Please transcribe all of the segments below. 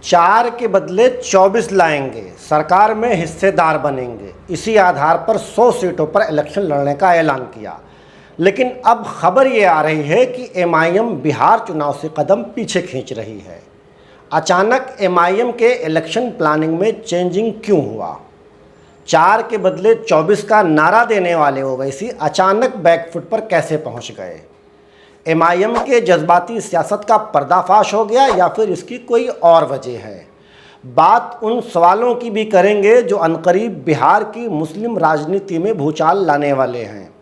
4 के बदले 24 लाएंगे, सरकार में हिस्सेदार बनेंगे, इसी आधार पर 100 सीटों पर इलेक्शन लड़ने का ऐलान किया। लेकिन अब खबर ये आ रही है कि एमआईएम बिहार चुनाव से कदम पीछे खींच रही है। अचानक एमआईएम के इलेक्शन प्लानिंग में चेंजिंग क्यों हुआ? 4 के बदले 24 का नारा देने वाले ओवैसी अचानक बैकफुट पर कैसे पहुंच गए? एमआईएम के जज्बाती सियासत का पर्दाफाश हो गया या फिर इसकी कोई और वजह है? बात उन सवालों की भी करेंगे जो अनकरीब बिहार की मुस्लिम राजनीति में भूचाल लाने वाले हैं।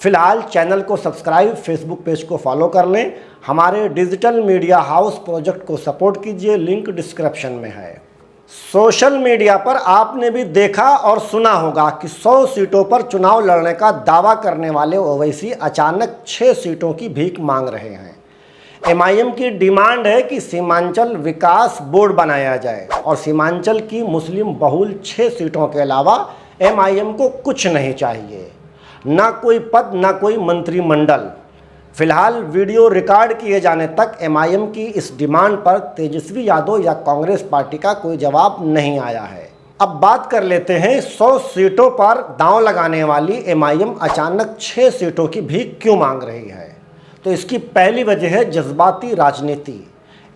फिलहाल चैनल को सब्सक्राइब, फेसबुक पेज को फॉलो कर लें। हमारे डिजिटल मीडिया हाउस प्रोजेक्ट को सपोर्ट कीजिए, लिंक डिस्क्रिप्शन में है। सोशल मीडिया पर आपने भी देखा और सुना होगा कि 100 सीटों पर चुनाव लड़ने का दावा करने वाले ओवैसी अचानक 6 सीटों की भीख मांग रहे हैं। एमआईएम की डिमांड है कि सीमांचल विकास बोर्ड बनाया जाए और सीमांचल की मुस्लिम बहुल 6 सीटों के अलावा एमआईएम को कुछ नहीं चाहिए, ना कोई पद, ना कोई मंत्रिमंडल। फिलहाल वीडियो रिकॉर्ड किए जाने तक एमआईएम की इस डिमांड पर तेजस्वी यादव या कांग्रेस पार्टी का कोई जवाब नहीं आया है। अब बात कर लेते हैं 100 सीटों पर दांव लगाने वाली एमआईएम अचानक 6 सीटों की भीख क्यों मांग रही है। तो इसकी पहली वजह है जज्बाती राजनीति।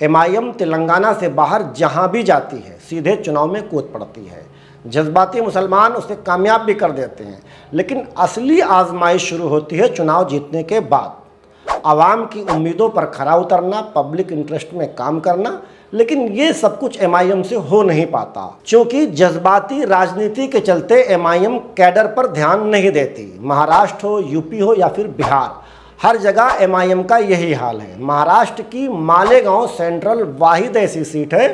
एमआईएम तेलंगाना से बाहर जहां भी जाती है सीधे चुनाव में कूद पड़ती है। जज्बाती मुसलमान उसे कामयाब भी कर देते हैं, लेकिन असली आजमाइश शुरू होती है चुनाव जीतने के बाद। आवाम की उम्मीदों पर खरा उतरना, पब्लिक इंटरेस्ट में काम करना, लेकिन ये सब कुछ एमआईएम से हो नहीं पाता क्योंकि जज्बाती राजनीति के चलते एमआईएम कैडर पर ध्यान नहीं देती। महाराष्ट्र हो, यूपी हो या फिर बिहार, हर जगह एमआईएम का यही हाल है। महाराष्ट्र की मालेगांव सेंट्रल वाहिद ऐसी सीट है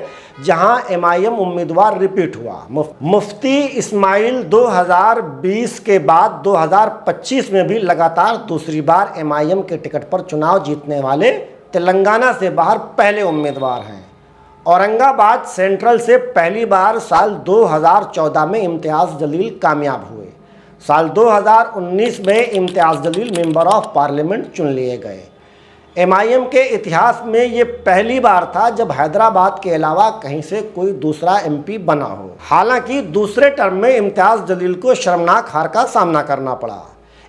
जहां एमआईएम उम्मीदवार रिपीट हुआ। मुफ्ती इस्माइल 2020 के बाद 2025 में भी लगातार दूसरी बार एमआईएम के टिकट पर चुनाव जीतने वाले तेलंगाना से बाहर पहले उम्मीदवार हैं। औरंगाबाद सेंट्रल से पहली बार साल 2014 में इम्तियाज़ जलील कामयाब हुए। साल 2019 में इम्तियाज़ जलील मेंबर ऑफ पार्लियामेंट चुन लिए गए। एमआईएम के इतिहास में ये पहली बार था जब हैदराबाद के अलावा कहीं से कोई दूसरा एमपी बना हो। हालांकि दूसरे टर्म में इम्तियाज़ जलील को शर्मनाक हार का सामना करना पड़ा।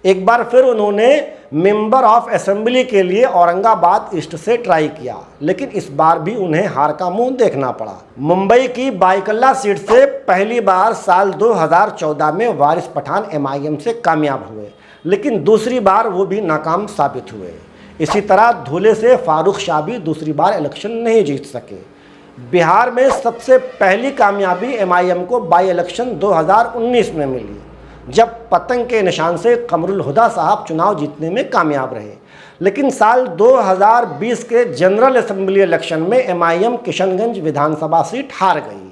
एक बार फिर उन्होंने मेंबर ऑफ असेंबली के लिए औरंगाबाद ईस्ट से ट्राई किया, लेकिन इस बार भी उन्हें हार का मुंह देखना पड़ा। मुंबई की बाइकल्ला सीट से पहली बार साल 2014 में वारिस पठान एमआईएम से कामयाब हुए, लेकिन दूसरी बार वो भी नाकाम साबित हुए। इसी तरह धुले से फारूक शाह भी दूसरी बार इलेक्शन नहीं जीत सके। बिहार में सबसे पहली कामयाबी एमआईएम को बाई इलेक्शन 2019 में मिली, जब पतंग के निशान से कमरुल हुदा साहब चुनाव जीतने में कामयाब रहे। लेकिन साल 2020 के जनरल असेंबली इलेक्शन में एमआईएम किशनगंज विधानसभा सीट हार गई।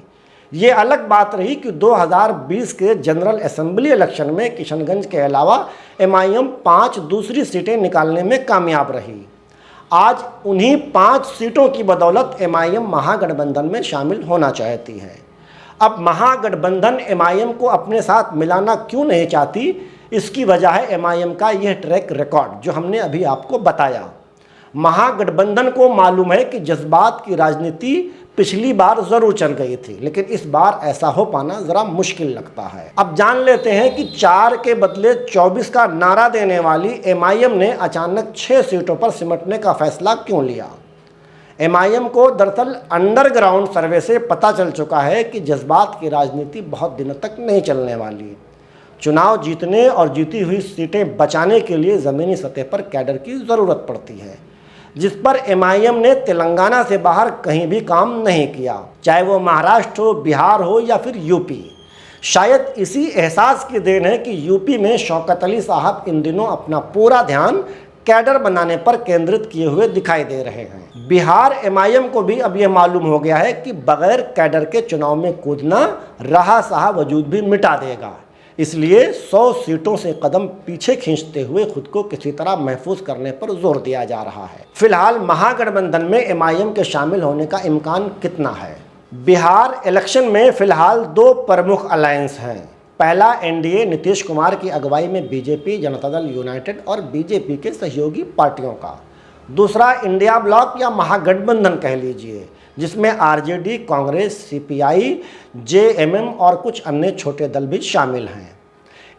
ये अलग बात रही कि 2020 के जनरल असेंबली इलेक्शन में किशनगंज के अलावा एमआईएम 5 दूसरी सीटें निकालने में कामयाब रही। आज उन्हीं 5 सीटों की बदौलत एमआईएम महागठबंधन में शामिल होना चाहती है। अब महागठबंधन एमआईएम को अपने साथ मिलाना क्यों नहीं चाहती, इसकी वजह है एमआईएम का यह ट्रैक रिकॉर्ड जो हमने अभी आपको बताया। महागठबंधन को मालूम है कि जज्बात की राजनीति पिछली बार जरूर चल गई थी, लेकिन इस बार ऐसा हो पाना जरा मुश्किल लगता है। अब जान लेते हैं कि 4 के बदले 24 का नारा देने वाली एमआईएम ने अचानक 6 सीटों पर सिमटने का फैसला क्यों लिया। एमआईएम को दरअसल अंडरग्राउंड सर्वे से पता चल चुका है कि जज्बात की राजनीति बहुत दिनों तक नहीं चलने वाली। चुनाव जीतने और जीती हुई सीटें बचाने के लिए ज़मीनी सतह पर कैडर की ज़रूरत पड़ती है, जिस पर एमआईएम ने तेलंगाना से बाहर कहीं भी काम नहीं किया, चाहे वो महाराष्ट्र हो, बिहार हो या फिर यूपी। शायद इसी एहसास की देन है कि यूपी में शौकत अली साहब इन दिनों अपना पूरा ध्यान कैडर बनाने पर केंद्रित किए हुए दिखाई दे रहे हैं। बिहार एमआईएम को भी अब यह मालूम हो गया है कि बगैर कैडर के चुनाव में कूदना रहा सहा वजूद भी मिटा देगा। इसलिए 100 सीटों से कदम पीछे खींचते हुए खुद को किसी तरह महफूज करने पर जोर दिया जा रहा है। फिलहाल महागठबंधन में एमआईएम के शामिल होने का इम्कान कितना है? बिहार इलेक्शन में फिलहाल 2 प्रमुख अलायंस हैं। पहला एनडीए नीतीश कुमार की अगुवाई में बीजेपी, जनता दल यूनाइटेड और बीजेपी के सहयोगी पार्टियों का। दूसरा इंडिया ब्लॉक या महागठबंधन कह लीजिए, जिसमें आरजेडी, कांग्रेस, सीपीआई, जेएमएम और कुछ अन्य छोटे दल भी शामिल हैं।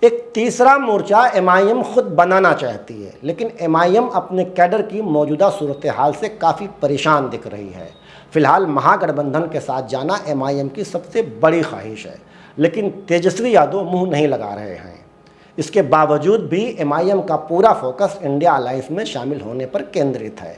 एक तीसरा मोर्चा एमआईएम खुद बनाना चाहती है, लेकिन एमआईएम अपने कैडर की मौजूदा सूरत हाल से काफ़ी परेशान दिख रही है। फिलहाल महागठबंधन के साथ जाना एमआईएम की सबसे बड़ी ख्वाहिश है, लेकिन तेजस्वी यादव मुंह नहीं लगा रहे हैं। इसके बावजूद भी एमआईएम का पूरा फोकस इंडिया अलायंस में शामिल होने पर केंद्रित है।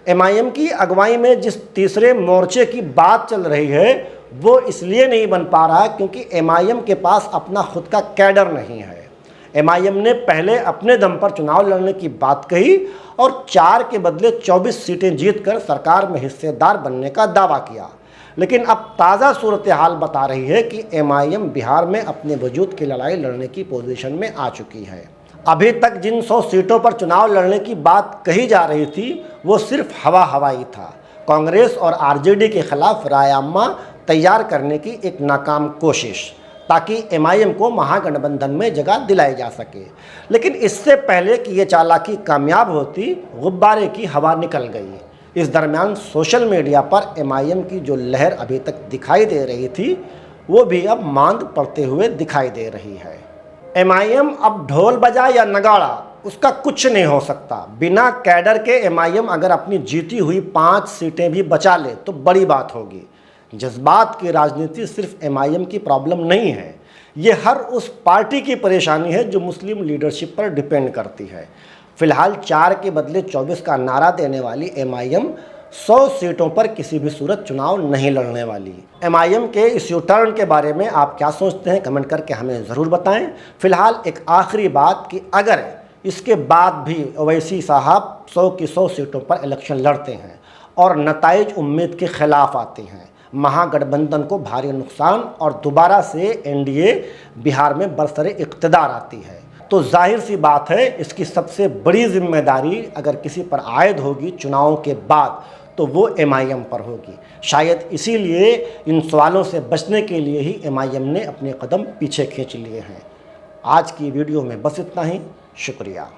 एमआईएम की अगुवाई में जिस तीसरे मोर्चे की बात चल रही है वो इसलिए नहीं बन पा रहा क्योंकि एमआईएम के पास अपना खुद का कैडर नहीं है। एमआईएम ने पहले अपने दम पर चुनाव लड़ने की बात कही और 4 के बदले 24 सीटें जीतकर सरकार में हिस्सेदार बनने का दावा किया, लेकिन अब ताज़ा सूरत हाल बता रही है कि एमआईएम बिहार में अपने वजूद की लड़ाई लड़ने की पोजीशन में आ चुकी है। अभी तक जिन 100 सीटों पर चुनाव लड़ने की बात कही जा रही थी वो सिर्फ हवाई था। कांग्रेस और आरजेडी के खिलाफ रायनामा तैयार करने की एक नाकाम कोशिश, ताकि एमआईएम को महागठबंधन में जगह दिलाई जा सके। लेकिन इससे पहले कि ये चालाकी कामयाब होती, गुब्बारे की हवा निकल गई। इस दरमियान सोशल मीडिया पर एमआईएम की जो लहर अभी तक दिखाई दे रही थी वो भी अब मांद पड़ते हुए दिखाई दे रही है। एमआईएम अब ढोल बजाए या नगाड़ा, उसका कुछ नहीं हो सकता। बिना कैडर के एमआईएम अगर अपनी जीती हुई 5 सीटें भी बचा ले तो बड़ी बात होगी। जज्बात की राजनीति सिर्फ एमआईएम की प्रॉब्लम नहीं है, ये हर उस पार्टी की परेशानी है जो मुस्लिम लीडरशिप पर डिपेंड करती है। फिलहाल 4 के बदले 24 का नारा देने वाली एमआईएम 100 सीटों पर किसी भी सूरत चुनाव नहीं लड़ने वाली। एमआईएम के इस यू टर्न के बारे में आप क्या सोचते हैं, कमेंट करके हमें ज़रूर बताएं। फिलहाल एक आखिरी बात कि अगर इसके बाद भी ओवैसी साहब 100 की 100 सीटों पर इलेक्शन लड़ते हैं और नताइज उम्मीद के खिलाफ आते हैं, महागठबंधन को भारी नुकसान और दोबारा से एनडीए बिहार में बरसरे इक़्तिदार आती है, तो जाहिर सी बात है इसकी सबसे बड़ी जिम्मेदारी अगर किसी पर आयद होगी चुनावों के बाद तो वो एमआईएम पर होगी। शायद इसीलिए इन सवालों से बचने के लिए ही एमआईएम ने अपने कदम पीछे खींच लिए हैं। आज की वीडियो में बस इतना ही। शुक्रिया।